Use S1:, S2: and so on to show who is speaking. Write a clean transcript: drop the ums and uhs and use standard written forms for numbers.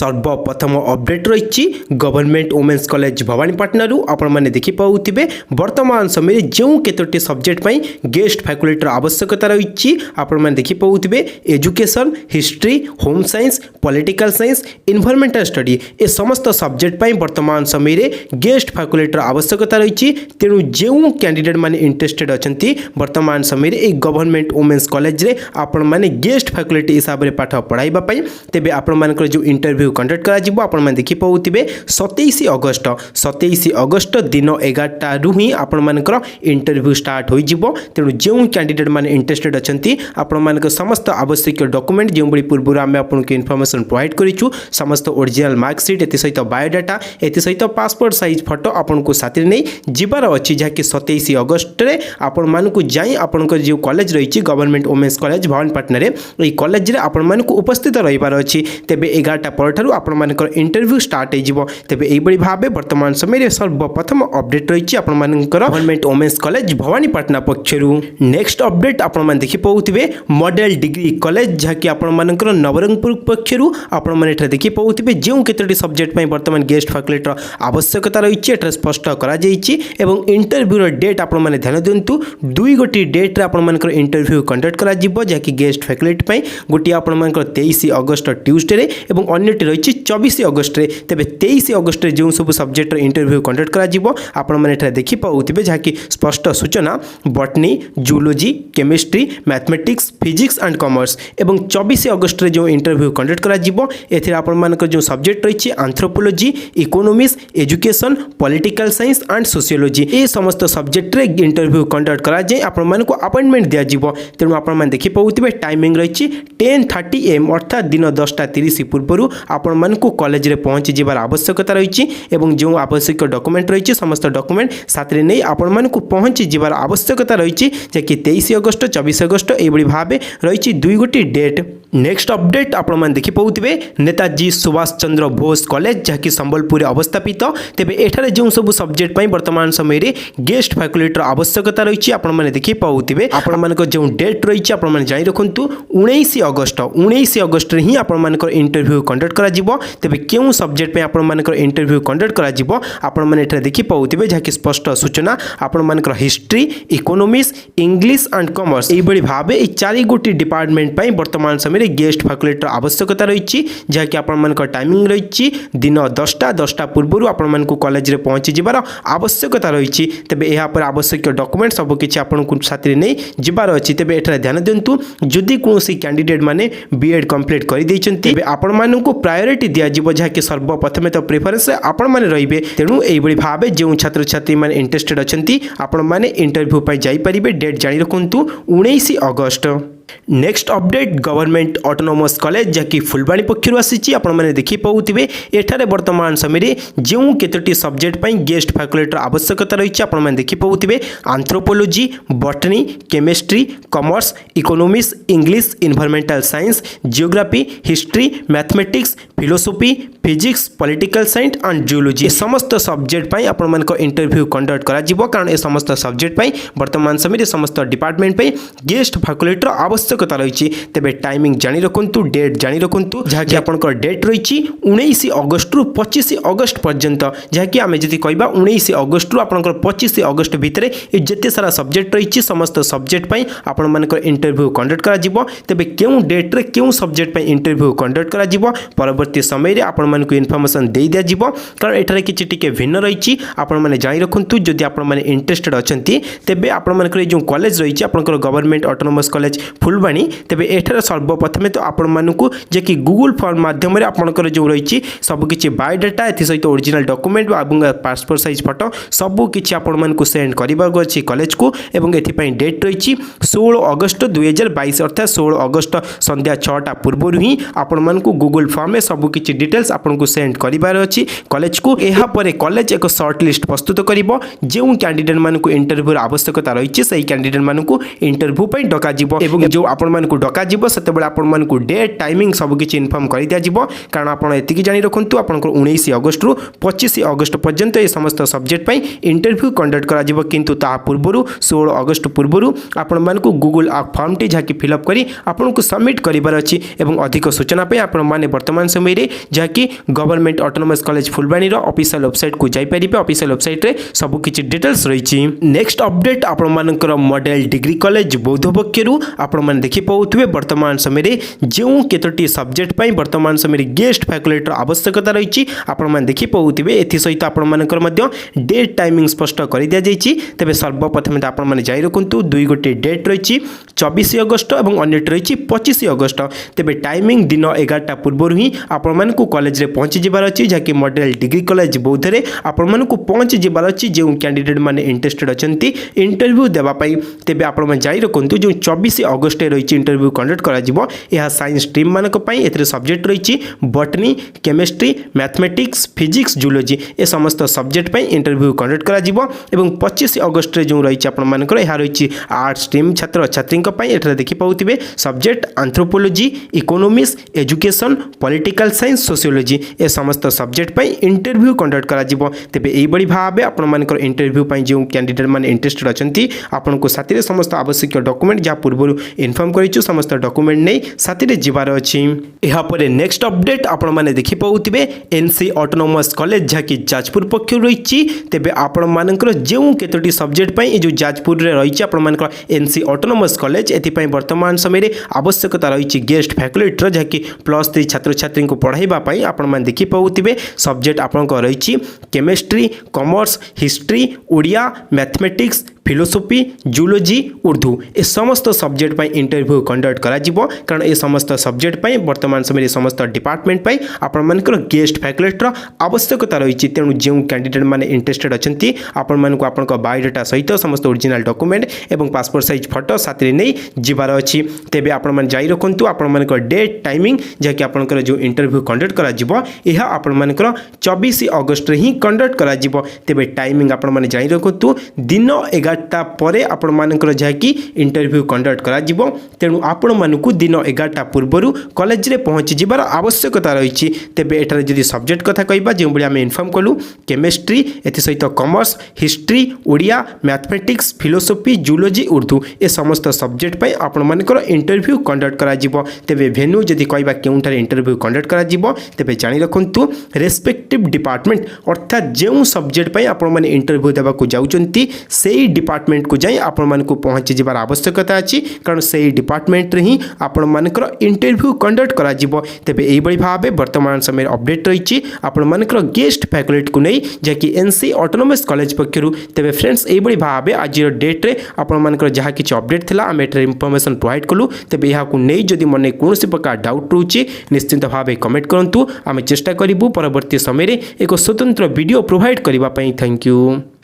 S1: सर्वप्रथम अपडेट रही government women's college Bhawanipatna आपण मैंने देखिए वर्तमान समय जो केतोटी सब्जेक्ट पर गेस्ट फैकल्टीर आवश्यकता रही आपण मैंने देखिए education history home science political science environmental study ए समस्त सब्जेक्ट पर वर्तमान समय गेस्ट फैकल्टीर आवश्यकता रही तेणु जो कैंडिडेट माने इंटरेस्टेड अच्छा वर्तमान समय गवर्नमेंट वुमेन्स कॉलेज रे आपण माने गेस्ट फैकल्टी हिसाब से पाठ पढ़ाई तेज आपण जो इंटरव्यू कंडक्ट करा आपण मैंने देखि पाउथिबे 27 अगस्त दिन 11टा रु ही आपण मानकर इंटरव्यू स्टार्ट हो जिवो तेणु जो कैंडिडेट माने इंटरेस्टेड अछंती आपण मानकर समस्त आवश्यक डॉक्यूमेंट जो बड़ी पूर्व आम आपन के इन्फॉर्मेशन प्रोवाइड करिछु समस्त ओरिजिनल मार्कशीट एति सहित बायोडाटा एति सहित पासपोर्ट साइज फोटो आपन को साथी नै जिबार अछि जाकि 27 अगस्त रे आपण मानकु जाई आपण को जो कॉलेज रही गवर्नमेंट वुमेन्स कॉलेज भवानीपाटना रे ए कॉलेज रे आपण मानकु उपस्थित रहिबार अछि तेबे 11टा परठारु आपण मानकर इंटरव्यू स्टार्ट हो जिवो तेबे एई बड़ी भाबे वर्तमान समय सर्वप्रथम अपडेट रही आपण मानकर गवर्नमेंट वुमेन्स कॉलेज भवानीपाटना पक्षरु नेक्स्ट अपडेट आपण मान देखि पाउथिबे मॉडल डिग्री कॉलेज जहाकि आपण मानकर नवरंगपुर पक्षरु आपण माने एठा देखि पाउथिबे जो केतोटी सब्जेक्ट पई वर्तमान गेस्ट फैकल्टीर आवश्यकता रही एठा स्पष्ट करा जाईछि एवं इंटरव्यू रो डेट आपण माने ध्यान दियंतु दुई गोटी डेट रे आपण मानकर इंटरव्यू कंडक्ट करा जिवो जहाकि गेस्ट फैकल्टी पई गोटी आपण मानकर 23 अगस्त ट्यूसडे रे एवं अन्यटी रही 24 अगस्त रे तेबे 23 अगस्त रे जो सब सब्जेक्ट इंटरव्यू कंडक्ट करा जिवो आपण माने एठा देखि पाउथिबे जहाकि स्पष्ट सूचना botany zoology chemistry mathematics physics and commerce एवं 24 अगस्त रे जो इंटरव्यू कंडक्ट करा जिवो एथि आपण मानकर जो सब्जेक्ट रही anthropology economics education political science and sociology ए समस्त सब्जेक्ट रे इंटरव्यू कंडक्ट करा जाय आपण मानको अपॉइंटमेंट दिया जिवो तेणु आपण माने देखि पाउथिबे टाइमिंग रही 10:30 AM अर्थात दिन 10:30 पूर्व आपण मानकु कॉलेज रे पहुंची जिबार आवश्यकता रही एवं जो आवश्यक डॉक्यूमेंट रही समस्त डॉक्यूमेंट साथ रे नै आपण मानकु पहुंची जिबार आवश्यकता रही जे 23 अगस्त 24 अगस्त ए बड़ी भाबे रही दुई गोटी डेट नेक्स्ट अपडेट आपण मान देखि पाउथिबे नेताजी सुभाष चंद्र बोस कॉलेज जहाकि संबलपुर स्थापित तेबे एठारे जो सब सब्जेक्ट पई वर्तमान समय रे गेस्ट फैकल्टीर आवश्यकता रही आपण माने देखि पाउथिबे आपण मानको जो डेट रही आपण माने जाई रखंतु 19 अगस्त रे ही आपण मानकर इंटरव्यू कंडक्ट करा जिवो तेबे केउ सब्जेक्ट पे आपण मानकर इंटरव्यू कंडक्ट करा जिवो आपण माने एठारे देखि पाउथिबे जहाकि स्पष्ट सूचना आपण मानकर history economics English and commerce ए बड़ी भाबे ए चारि गोटी डिपार्टमेंट पई वर्तमान समय गेस्ट फैकल्टीर आवश्यकता रही जहाँकि आपण मानकर टाइमिंग रही दिन 10टा पूर्व आपण मानकु कॉलेज रे पहुंची जिबार आवश्यकता रही तेबे एहा पर आवश्यक डॉक्यूमेंट सब किछि आपण को साथी रे नै जिबार अछि तेबे एठा ध्यान दियंतु जदि कोनोसी कैंडिडेट माने बीएड कंप्लीट करि दैछन्ति तेबे आपण मानकु प्रायोरिटी दिया जिवो जहाँकि सर्वप्रथमे तो प्रेफरेंस आपण माने रहिबे तेणु एई बड़ी भाबे जो छात्र छात्री माने इंटरेस्टेड अछन्ति आपण माने इंटरव्यू पई जाई परिबे डेट जानि रखंतु 19 अगस्त next update government autonomous college जहाँकि फुलबाणी पक्षर आसी आपण मैंने देखि पाउथिबे एठारे वर्तमान समय जो केतोटी सब्जेक्ट पई गेस्ट फैकल्टीर आवश्यकता रही आपण मैंने देखि पाउथिबे anthropology botany chemistry commerce economics English environmental science geography history mathematics philosophy physics political science and geology समस्त सब्जेक्ट पई आपण मानक इंटरव्यू कंडक्ट करा जिवो कारण ए समस्त सब्जेक्ट पई वर्तमान समय समस्त डिपार्टमेंट पई गेस्ट फैकल्टीर आवश्यकता रही तेबे टाइमिंग जानी रखंतु डेट जानी रखंतु जहाँकि आपनकर डेट रही 19 अगस्त रु 25 अगस्त पर्यंत जहाँकि आमे जति कहबा 19 अगस्त रु आपनकर 25 अगस्त भितरे जते सारा सब्जेक्ट रही समस्त सब्जेक्ट पई आपण मानकर इंटरव्यू कंडक्ट करा जिवो तेबे केउ डेट रे केउ सब्जेक्ट पई इंटरव्यू कंडक्ट करा जिवो परवर्ती समय रे आपण मानकु इन्फॉर्मेशन दे दिया जिवो कारण एठारे किछि टिके भिन्न रही आपण माने जानि रखंतु जदि आपण माने इंटरेस्टेड अछंती तेबे आपण मानकर जो कॉलेज रही आपनकर गवर्नमेंट ऑटोनोमस कॉलेज फुलबाणी तेबे एठार सर्वप्रथमे तो आपण मानकु जे कि गूगल फॉर्म माध्यम रे आपनकर जो रही सब किछि बायोडाटा एथि सहित ओरिजिनल डॉक्यूमेंट एवं पासपोर्ट साइज फोटो सब किछि आपण मानकु सेंड करबा अछि कॉलेज को एवं एथि पई डेट रही 16 अगस्त 2022 अर्थात 16 अगस्त संध्या 6टा पूर्व ही आपण मानकु गूगल फॉर्म में सब किछि डिटेल्स आपण को सेंड करबार अछि कॉलेज को एहा परे कॉलेज एक शॉर्ट लिस्ट प्रस्तुत करिवो जे कैंडिडेट मानकु इंटरव्यू आवश्यकता रही से कैंडिडेट मानकु इंटरव्यू पई डका जिवो एवं जो आपण मानकु डका जिवो सेतेबेले आपण मानकु डेट टाइमिंग सब किछि इन्फॉर्म करि दिया जिवो कारण आपण एतिकी जानि रखंतु आपनकर 19 अगस्त रु 25 अगस्त पर्यंत ए समस्त सब्जेक्ट पई इंटरव्यू कंडक्ट करा जिवो किंतु ता पूर्वरु 16 अगस्त पूर्वरु आपण मानकु गूगल फॉर्म टी जाकि फिलअप करी आपनकु सबमिट करिबार अछि एवं अधिक सूचना पे आपण माने वर्तमान समय रे जाकि गवर्नमेंट ऑटोनोमस कॉलेज फुलबाणी रो ऑफिशियल वेबसाइट को जाई परिबे ऑफिशियल वेबसाइट रे सब किछि डिटेल्स रहिछि नेक्स्ट अपडेट आपण मानकर मॉडल डिग्री कॉलेज बौद्ध पक्षरु आपण माने देखि पाउथबे वर्तमान समय रे जेउ केतोटी सब्जेक्ट पई वर्तमान समय रे गेस्ट फैकल्टी आवश्यकता रहिछि आपण माने देखि पाउथबे एथि सहित आपण मानकर मध्य डेट टाइमिंग स्पष्ट करि दिया जाइछि तबे सर्वप्रथम आपण माने जाई रखंतु दुई गोटे डेट रहिछि 24 अगस्त और अन्यट रही 25 अगस्त तेरे टाइमिंग दिन 11टा पूर्व ही आपण मानकु कॉलेज रे पहुँची जबार अच्छी जहाँकि मॉडल डिग्री कॉलेज बौद्ध रे आपण मानकु पहुँची जबार अच्छी जो कैंडिडेट माने इंटरेस्टेड अच्छी इंटरव्यू देवाई तेज आपण मैंने जारी रखु जो 24 अगस्त रही इंटरव्यू कंडक्ट करा साइंस स्ट्रीम मानक सब्जेक्ट रही बटनी केमिस्ट्री मैथमेटिक्स फिजिक्स जूलॉजी ए समस्त सब्जेक्ट पर इंटरव्यू कंडक्ट करा 25 अगस्त जो रही आपर यह रही आर्ट स्ट्रीम छात्र छात्री देखि पाउथिबे subject anthropology economics education political science sociology ए समस्त सब्जेक्ट पई इंटरव्यू कंडक्ट करा जिवो तेबे एई बड़ी भाबे आपण मानकर इंटरव्यू पई जो कैंडिडेट माने इंटरेस्टेड अछंती आपण को साथी रे समस्त आवश्यक डॉक्यूमेंट जा पूर्व इन्फॉर्म करिछु समस्त डॉक्यूमेंट नै साथी रे जिबार अछि एहा परे नेक्स्ट अपडेट आपण माने देखि पाउथिबे एनसी ऑटोनोमस कॉलेज जाकी जाजपुर पक्ष रहिछि तेबे आपण मानकर जेउ केतोटी सब्जेक्ट पई जो जाजपुर रे रहिछि आपण मानकर एनसी ऑटोनोमस कॉलेज एथिपाई वर्तमान समय आवश्यकता रही गेस्ट फैकल्टी जहाँकि +3 छात्र छात्री को पढ़ाई आपण मैंने देखि पाउथिबे सब्जेक्ट आपण रही chemistry commerce history Odia mathematics philosophy zoology Urdu ए समस्त सब्जेक्ट पर इंटरव्यू कंडक्ट करा जिवो कारण ए समस्त सब्जेक्ट पर वर्तमान समय समस्त डिपार्टमेंट पर आपण मानकर गेस्ट फैकल्टी आवश्यकता रही तेणु जो कैंडिडेट माने इंटरेस्टेड अच्छी आपण मानक आपण बायोडाटा सहित समस्त ओरिजिनल डॉक्यूमेंट एवं पासपोर्ट साइज फोटो साथी नहीं जिबार अच्छी तेबे आपण माने जाई रखंतु आपण मानकर डेट टाइमिंग जहाँकि आपंकर जो इंटरव्यू कंडक्ट करा जिवो यह आपण मानकर 24 अगस्त ही कंडक्ट करा जिवो तेबे टाइमिंग आपण माने जाई रखंतु दिन 11टा परे आपण मानकर जहाँकि इंटरव्यू कंडक्ट करा जिवो तेणु आपण मानकु दिन 11टा पूर्वरु कॉलेज रे पहुँची जिबार आवश्यकता रही तेबे एठारे जदि सब्जेक्ट कथा कहबा जो बड़ी आम इन्फॉर्म कलु केमिस्ट्री एथि सहित commerce history Odia mathematics philosophy zoology Urdu ए समस्त सब्जेक्ट पर आपण मानकर इंटरव्यू कंडक्ट करा जिवो तेबे वेन्यू जदि कहबा केउठार इंटरव्यू कंडक्ट करा जिवो तेबे जानि रखंतु रेस्पेक्टिव डिपार्टमेंट अर्थात जो सब्जेक्ट पर आपण माने इंटरव्यू देबा को जाउचंती सेही डिपार्टमेंट को जाई आपण मानकु पहुँची जिबार आवश्यकता अछि कारण सेही डिपार्टमेंट रे ही आपण मानकर इंटरव्यू कंडक्ट करा जिवो तेबे एई बड़ी भाबे वर्तमान समय अपडेट रहिछि आपण मानकर गेस्ट फैकल्टी को नै जेकि एनसी ऑटोनोमस कॉलेज पक्षरु तेबे फ्रेंड्स एई बड़ी भाबे आज डेट रे आपण मानकर जहा किछ अपडेट थिला आम एटर इनफॉरमेशन प्रोवाइड कलु तेबे यहाँ को नहीं जदि मन कौन प्रकार डाउट रोचे निश्चिंत भाव कमेंट करूँ आम चेष्टा करूँ परवर्ती समय एक स्वतंत्र वीडियो प्रोवाइड करने। Thank you.